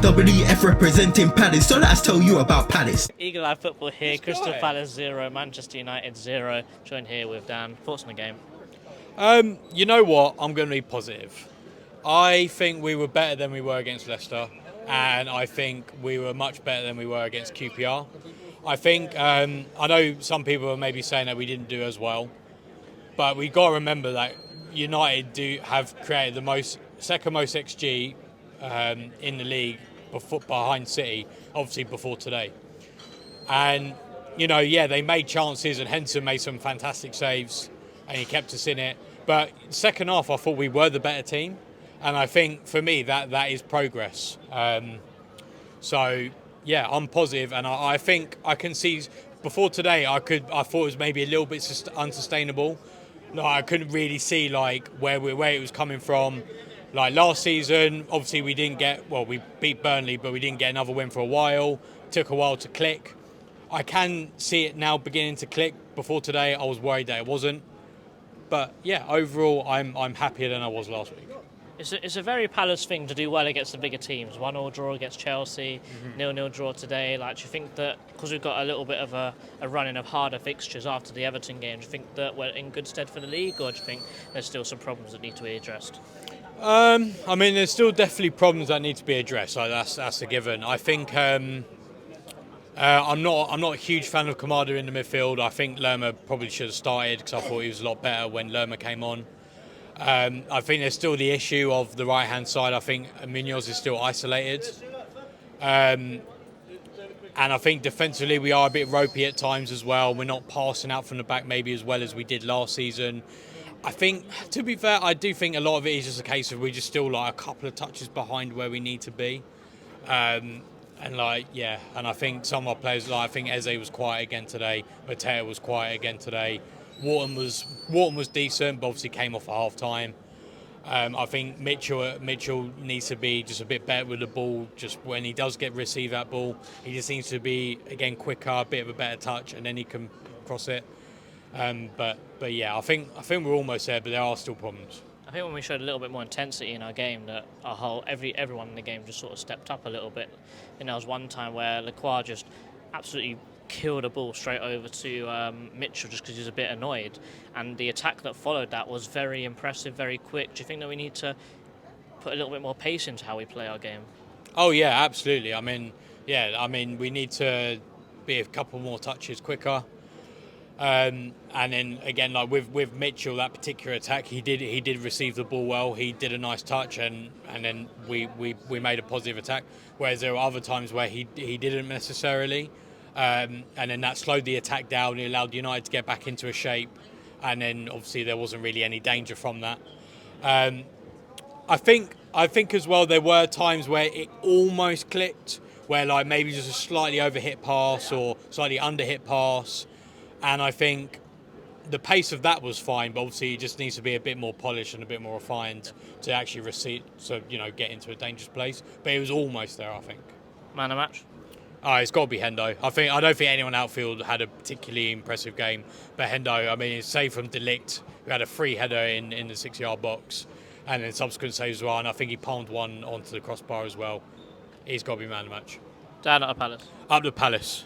WF representing Palace, so let's tell you about Palace. Eagle Eye Football here, Crystal Palace 0, Manchester United 0. Joined here with Dan. Thoughts on the game? You know what? I'm going to be positive. I think we were better than we were against Leicester, and I think we were much better than we were against QPR. I think, I know some people are maybe saying that we didn't do as well, but we got to remember that United have created the second most XG in the league behind City, obviously before today. And, they made chances, and Henson made some fantastic saves, and he kept us in it. But second half, I thought we were the better team. And I think, for me, that is progress. So, yeah, I'm positive. And I think I can see, before today, I thought it was maybe a little bit unsustainable. No, I couldn't really see, where it was coming from. Like, last season, obviously, we beat Burnley, but we didn't get another win for a while. Took a while to click. I can see it now beginning to click. Before today, I was worried that it wasn't. But, yeah, overall, I'm happier than I was last week. It's a very Palace thing to do well against the bigger teams. 1-1 draw against Chelsea, 0-0 draw today. Do you think that, because we've got a little bit of a running of harder fixtures after the Everton game, do you think that we're in good stead for the league, or do you think there's still some problems that need to be addressed? There's still definitely problems that need to be addressed. That's a given. I think I'm not a huge fan of Kamada in the midfield. I think Lerma probably should have started, because I thought he was a lot better when Lerma came on. I think there's still the issue of the right-hand side. I think Munoz is still isolated. And I think defensively we are a bit ropey at times as well. We're not passing out from the back maybe as well as we did last season. I think, to be fair, I do think a lot of it is just a case of we're just still a couple of touches behind where we need to be. And I think some of our players, I think Eze was quiet again today. Mateo was quiet again today. Wharton was decent, but obviously came off at half time. I think Mitchell needs to be just a bit better with the ball. Just when he does receive that ball, he just needs to be again quicker, a bit of a better touch, and then he can cross it. But yeah, I think we're almost there, but there are still problems. I think when we showed a little bit more intensity in our game, that everyone in the game just sort of stepped up a little bit. There was one time where Lacroix just absolutely killed a ball straight over to Mitchell just because he was a bit annoyed, and the attack that followed that was very impressive, very quick. Do you think that we need to put a little bit more pace into how we play our game? Oh yeah, absolutely. We need to be a couple more touches quicker. And then again, with Mitchell, that particular attack, he did receive the ball well. He did a nice touch, and then we made a positive attack. Whereas there were other times where he didn't necessarily, and then that slowed the attack down. It allowed United to get back into a shape, and then obviously there wasn't really any danger from that. I think as well there were times where it almost clicked, where maybe just a slightly overhit pass or slightly underhit pass. And I think the pace of that was fine, but obviously it just needs to be a bit more polished and a bit more refined to actually get into a dangerous place. But it was almost there, I think. Man of match? It's got to be Hendo. I don't think anyone outfield had a particularly impressive game, but Hendo, it's saved from Delict, who had a free header in the 6-yard box, and then subsequent saves as well. And I think he palmed one onto the crossbar as well. He's got to be man of match. Down at the Palace. Up the Palace.